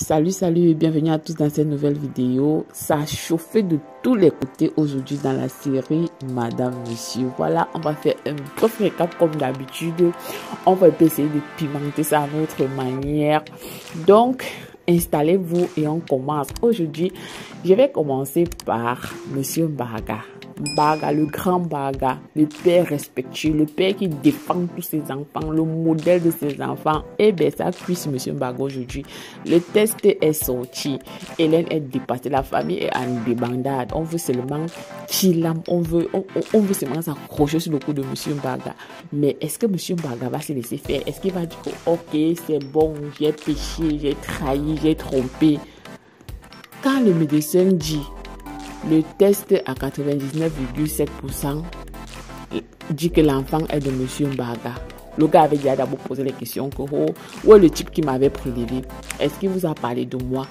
Salut, bienvenue à tous dans cette nouvelle vidéo. Ça a chauffé de tous les côtés aujourd'hui dans la série Madame, Monsieur. Voilà, on va faire un bref récap comme d'habitude. On va essayer de pimenter ça à notre manière. Donc, installez-vous et on commence. Aujourd'hui, je vais commencer par Monsieur Mbarga. Mbarga, le grand Mbarga, le père respectueux, le père qui défend tous ses enfants, le modèle de ses enfants. Et bien, ça cuisse Monsieur Mbarga aujourd'hui. Le test est sorti. Hélène est dépassée. La famille est en débandade. On veut seulement qu'il on veut seulement s'accrocher sur le cou de Monsieur Mbarga. Mais est-ce que Monsieur Mbarga va se laisser faire? Est-ce qu'il va dire que, ok, c'est bon, j'ai péché, j'ai trahi, j'ai trompé? Quand le médecin dit le test à 99,7% dit que l'enfant est de Monsieur Mbarga. Le gars avait déjà d'abord posé les questions que où est le type qui m'avait prélevé? Est-ce qu'il vous a parlé de moi?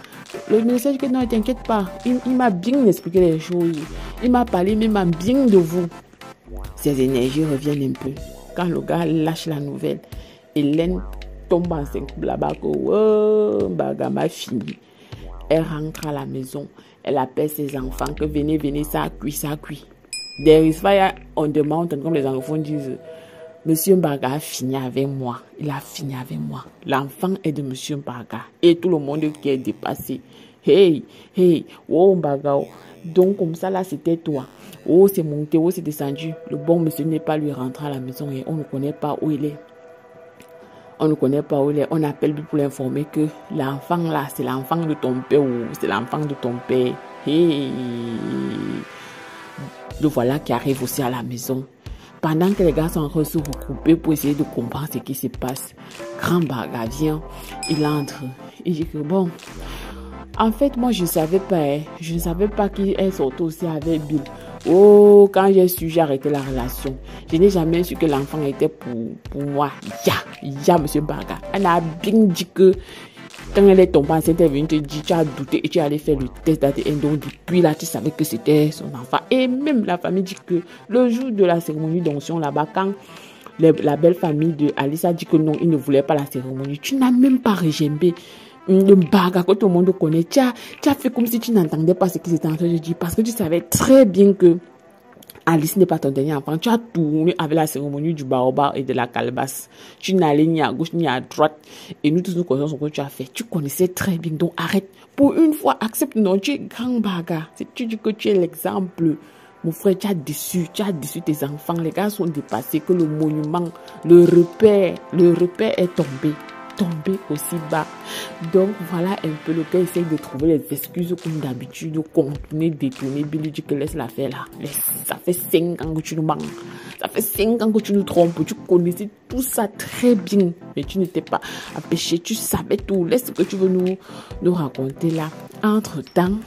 Le médecin dit que non, t'inquiète pas. Il m'a bien expliqué les choses. Il m'a parlé même bien de vous. Ses énergies reviennent un peu. Quand le gars lâche la nouvelle, Hélène tombe enceinte là-bas que Mbarga m'a fini. Elle rentre à la maison. Elle appelle ses enfants que venez, ça cuit. There is fire on the mountain, comme les anglophones disent. Monsieur Mbarga a fini avec moi. Il a fini avec moi. L'enfant est de Monsieur Mbarga. Et tout le monde qui est dépassé. Hey, oh Mbarga. Donc comme ça là, c'était toi. Oh, c'est monté, oh, c'est descendu. Le bon monsieur n'est pas lui rentré à la maison et on ne connaît pas où il est. On appelle pour l'informer que l'enfant là, c'est l'enfant de ton père ou c'est l'enfant de ton père. Hey. Le voilà qui arrive aussi à la maison. Pendant que les gars sont en train de se regrouper pour essayer de comprendre ce qui se passe, Grand Mbarga vient, il entre. Il dit que bon, en fait, moi je ne savais pas qu'il est sorti aussi avec Bill. Oh, quand j'ai su, j'ai arrêté la relation. Je n'ai jamais su que l'enfant était pour moi. Ya, Monsieur Mbarga. Elle a bien dit que quand elle est tombée enceinte, elle est venue te dire, tu as douté et tu allais faire le test d'ADN. Donc, depuis là, tu savais que c'était son enfant. Et même la famille dit que le jour de la cérémonie d'onction là-bas, quand la belle famille de Alice a dit que non, il ne voulait pas la cérémonie, tu n'as même pas régembé. Le Mbarga que tout le monde connaît, tu as fait comme si tu n'entendais pas ce qu'ils étaient en train de dire parce que tu savais très bien que Alice n'est pas ton dernier enfant. Tu as tourné avec la cérémonie du baobab et de la calebasse. Tu n'allais ni à gauche ni à droite. Et nous tous nous connaissons ce que tu as fait. Tu connaissais très bien. Donc arrête. Pour une fois, accepte. Non, tu es grand Mbarga. Si tu dis que tu es l'exemple, mon frère, tu as déçu tes enfants. Les gars sont dépassés. Que le monument, le repère est tombé aussi bas. Donc voilà un peu le gars essaye de trouver les excuses comme d'habitude, de continuer, détourner. Billy dit que laisse la faire là. Ça fait 5 ans que tu nous manques. Ça fait 5 ans que tu nous trompes. Tu connaissais tout ça très bien. Mais tu n'étais pas à pécher. Tu savais tout. Laisse ce que tu veux nous raconter là. Entre-temps,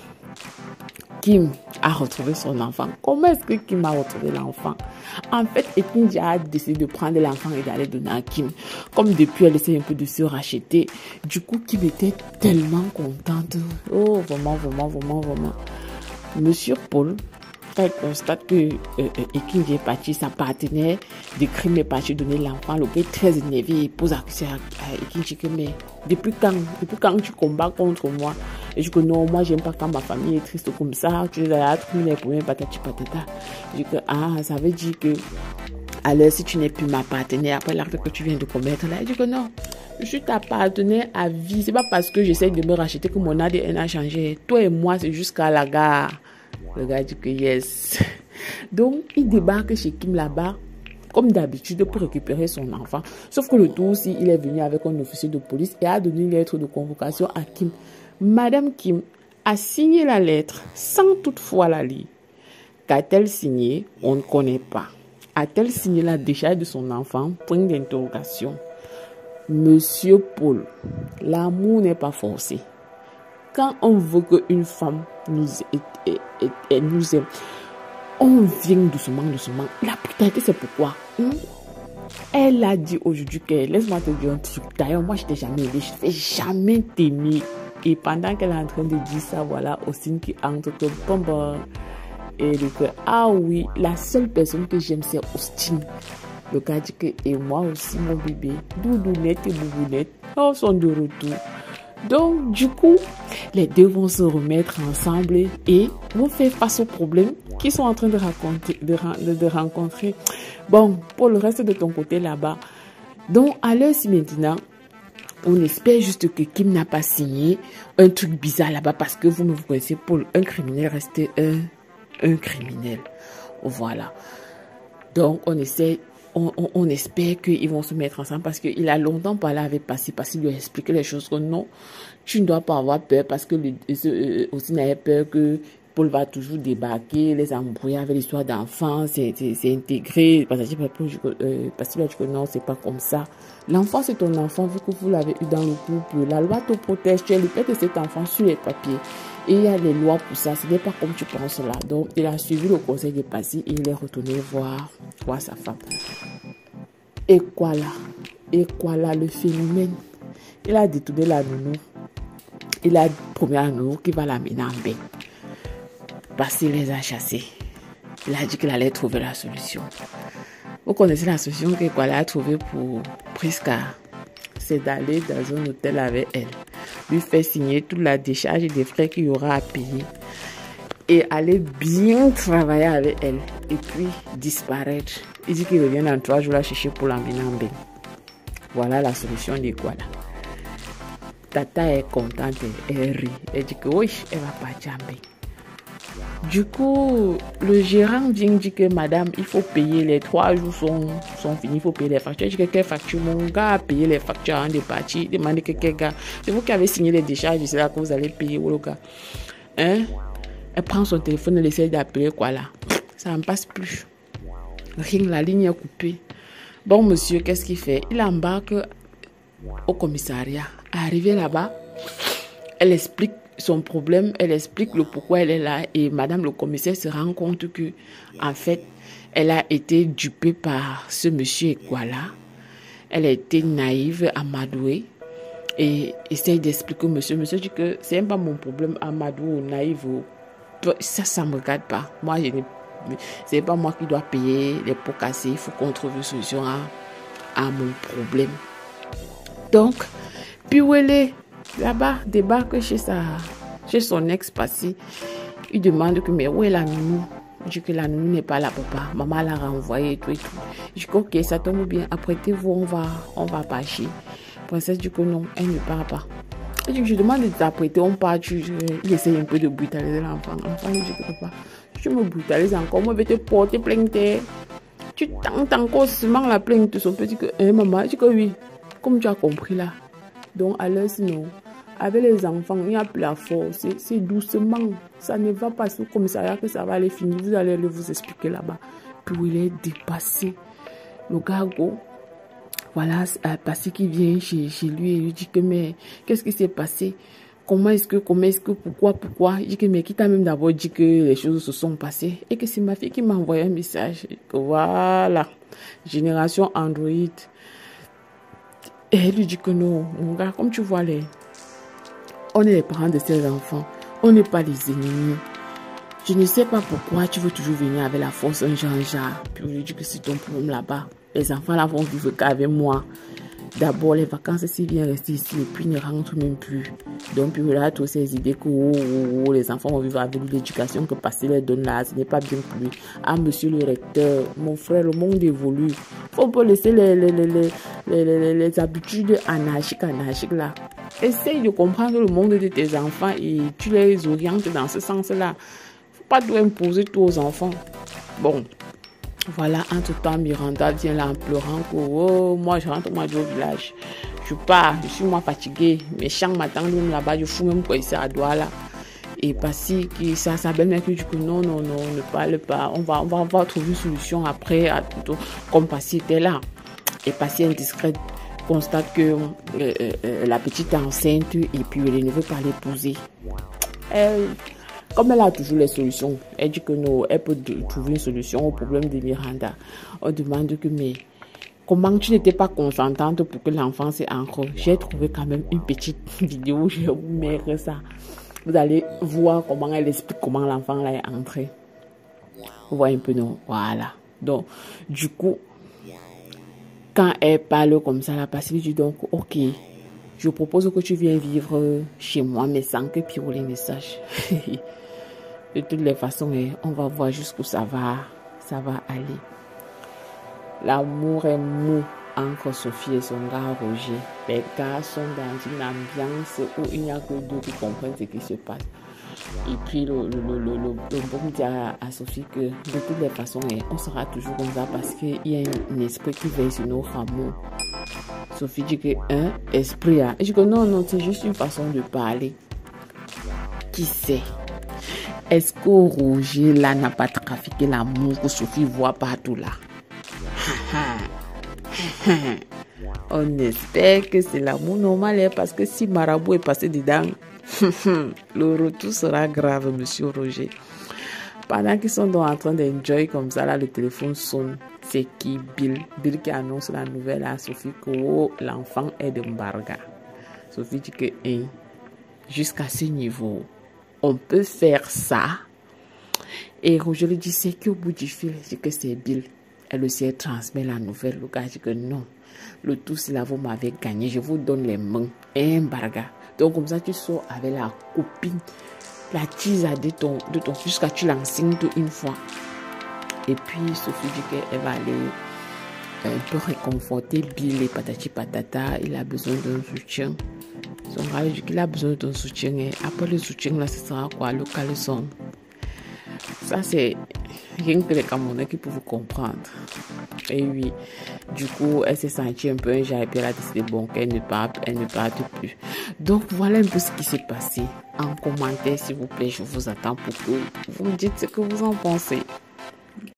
Kim a retrouvé son enfant. Comment est-ce que Kim a retrouvé l'enfant? En fait, Ekinji a décidé de prendre l'enfant et d'aller donner à Kim. Comme depuis, elle essaie un peu de se racheter. Du coup, Kim était tellement contente. Oh, vraiment. Monsieur Paul, quand il constate que Ekinji est parti, sa partenaire de crime est parti donner l'enfant. Le gars est très énervé. Il pose la question à Ekinji que mais depuis quand tu combats contre moi? Et je dis que non, moi j'aime pas quand ma famille est triste comme ça. Tu es là, tu les problèmes, patati patata. Je dis que ça veut dire que alors si tu n'es plus ma partenaire après l'acte que tu viens de commettre là, je dis que non, je suis ta partenaire à vie. C'est pas parce que j'essaie de me racheter que mon ADN a changé. Toi et moi c'est jusqu'à la gare. Le gars dit que yes. Donc il débarque chez Kim là-bas comme d'habitude pour récupérer son enfant. Sauf que le tour aussi, il est venu avec un officier de police et a donné une lettre de convocation à Kim. Madame Kim a signé la lettre sans toutefois la lire. Qu'a-t-elle signé? On ne connaît pas. A-t-elle signé la décharge de son enfant? Point d'interrogation. Monsieur Paul, l'amour n'est pas forcé. Quand on veut qu'une femme nous aime, on vient doucement. La brutalité, c'est pourquoi. Elle a dit aujourd'hui que, laisse-moi te dire un truc. D'ailleurs, moi, je t'ai jamais aimé. Je ne vais jamais t'aimer. Et pendant qu'elle est en train de dire ça, voilà, Austin qui entre que bon. Et le gars, oui, la seule personne que j'aime, c'est Austin. Le gars dit que, et moi aussi, mon bébé, Doudounette et Boubounette, sont de retour. Donc, du coup, les deux vont se remettre ensemble et vont faire face aux problèmes qu'ils sont en train de rencontrer. Bon, pour le reste de ton côté là-bas, donc à l'heure si maintenant, on espère juste que Kim n'a pas signé un truc bizarre là-bas parce que vous me connaissez, pour un criminel, rester un criminel. Voilà. Donc, on espère qu'ils vont se mettre ensemble parce qu'il a longtemps parlé avec Passy. Passy lui a expliqué les choses que non, tu ne dois pas avoir peur parce que aussi n'avait peur que Paul va toujours débarquer, les embrouiller avec l'histoire d'enfant, c'est intégré. Parce que lui a dit que non, c'est pas comme ça. L'enfant, c'est ton enfant, vu que vous l'avez eu dans le couple. La loi te protège, tu es le père de cet enfant sur les papiers. Et il y a les lois pour ça, ce n'est pas comme tu penses là. Donc, il a suivi le conseil de Passy et il est retourné voir sa femme. Et quoi là, le phénomène? Il a détourné la nounou. Il a promis à la nounou qu'il va l'amener en bain. Passy les a chassés. Il a dit qu'il allait trouver la solution. Vous connaissez la solution que Kwala a trouvée pour Prisca? C'est d'aller dans un hôtel avec elle, lui faire signer toute la décharge des frais qu'il y aura à payer et aller bien travailler avec elle et puis disparaître. Il dit qu'il revient dans 3 jours la chercher pour l'emmener en bain. Voilà la solution de Kwala. Tata est contente, elle rit, elle dit que oui, elle va partir en bain. Du coup, le gérant vient dire que madame, il faut payer, les 3 jours sont finis, il faut payer les factures. Je dis que quelle facture? Mon gars a payé les factures avant de partir. Demandez que quel gars. C'est vous qui avez signé les décharges, c'est là que vous allez payer, le gars. Hein? Elle prend son téléphone, elle essaie d'appeler quoi là. Ça ne passe plus. Rien, la ligne est coupée. Bon, monsieur, qu'est-ce qu'il fait? Il embarque au commissariat. Arrivé là-bas, elle explique son problème, elle explique le pourquoi elle est là et madame le commissaire se rend compte que en fait elle a été dupée par ce monsieur Ekwala. Elle a été naïve, amadouée et essaye d'expliquer au monsieur. Monsieur dit que c'est même pas mon problème, amadou ou naïve, ça me regarde pas. Moi c'est pas moi qui dois payer les pots cassés, il faut qu'on trouve une solution à mon problème. Donc puis où elle est là-bas, débarque chez son ex Passy. Il demande que mais où est la nounou? Il dit que la nounou n'est pas là, papa. Maman l'a renvoyée et tout et tout. Je dis ok, ça tombe bien. Apprêtez-vous, on va partir. Princesse dit que non, elle ne part pas. Il dit que je demande de t'apprêter, on part. Il essaye un peu de brutaliser l'enfant. L'enfant lui dit que papa, tu me brutalises encore, moi je vais te porter plainte. Tu tentes encore seulement la plainte de son petit que maman. Je dis que oui, comme tu as compris là. Donc, à l'heure, sinon, avec les enfants, il n'y a plus la force. C'est doucement. Ça ne va pas au commissariat que ça va aller finir. Vous allez vous expliquer là-bas. Puis il est dépassé. Le gars, voilà, Passy qui vient chez lui et lui dit que, mais, qu'est-ce qui s'est passé? Pourquoi? Il dit que, mais qui t'a même d'abord dit que les choses se sont passées? Et que c'est ma fille qui m'a envoyé un message. Que voilà, génération Android. Et elle lui dit que non, mon gars, comme tu vois, on est les parents de ces enfants. On n'est pas les ennemis. Je ne sais pas pourquoi tu veux toujours venir avec la force un genre. Puis on lui dit que c'est ton problème là-bas. Les enfants là vont vivre qu'avec moi. D'abord, les vacances, s'ils viennent rester ici et puis ne rentrent même plus. Donc, puis là, toutes ces idées que les enfants vont vivre avec l'éducation que Passy leur donne là, ce n'est pas bien pour lui. Ah, monsieur le recteur, mon frère, le monde évolue. Faut pas laisser les habitudes anarchiques là. Essaye de comprendre le monde de tes enfants et tu les orientes dans ce sens-là. Faut pas tout imposer tout aux enfants. Bon. Voilà, entre-temps, Miranda vient là en pleurant que oh, moi je rentre au village. Je pars, je suis moi fatiguée. Mes champs m'attendent même là-bas, je fous même quoi ici à Douala. Et Passy, sa belle-mère qui dit que non, ne parle pas. On va trouver une solution après, comme Passy était là. Et Passy indiscrète constate que la petite est enceinte et puis elle ne veut pas l'épouser. Comme elle a toujours les solutions, elle dit que non, elle peut trouver une solution au problème de Miranda. On demande que, mais comment tu n'étais pas consentante pour que l'enfant s'ancre? J'ai trouvé quand même une petite vidéo, je vais vous mettre ça. Vous allez voir comment elle explique comment l'enfant là est entré. Vous voyez un peu, non? Voilà. Donc, du coup, quand elle parle comme ça, la passive dit donc, ok, Je propose que tu viennes vivre chez moi, mais sans que Piroline ne sache. De toutes les façons, on va voir jusqu'où ça va aller. L'amour est mou entre Sophie et son gars Roger. Les gars sont dans une ambiance où il n'y a que deux qui comprennent ce qui se passe. Et puis le bon dit à Sophie que de toutes les façons, on sera toujours comme ça parce qu'il y a un esprit qui veille sur nos amours. Sophie dit que esprit. Je dis que non, c'est juste une façon de parler. Qui sait? Est-ce que Roger là n'a pas trafiqué l'amour que Sophie voit partout là? On espère que c'est l'amour normal parce que si Marabout est passé dedans, le retour sera grave, monsieur Roger. Pendant qu'ils sont donc en train d'enjoy comme ça, là, le téléphone sonne. C'est qui? Bill qui annonce la nouvelle à Sophie que l'enfant est de Mbarga. Sophie dit que jusqu'à ce niveau, on peut faire ça. Et Roger lui dit, c'est qui au bout du fil? Je dis que c'est Bill. Elle aussi, elle transmet la nouvelle. Le gars dit que non. Le tout, c'est là, vous m'avez gagné. Je vous donne les mains. Et Mbarga. Donc, comme ça, tu sors avec la copine, la tease de ton fils, jusqu'à tu l'ensignes une fois. Et puis, Sophie dit qu'elle va aller un peu réconforter Bill et patati patata. Il a besoin d'un soutien. Son gars dit qu'il a besoin d'un soutien. Et après le soutien, là, ce sera quoi? Le caleçon. Ça, c'est rien que les Camerounais qui peuvent comprendre. Et oui, du coup, elle s'est sentie un peu un genre et puis elle a décidé bon, qu'elle ne parte plus. Donc, voilà un peu ce qui s'est passé. En commentaire, s'il vous plaît, je vous attends pour que vous me dites ce que vous en pensez.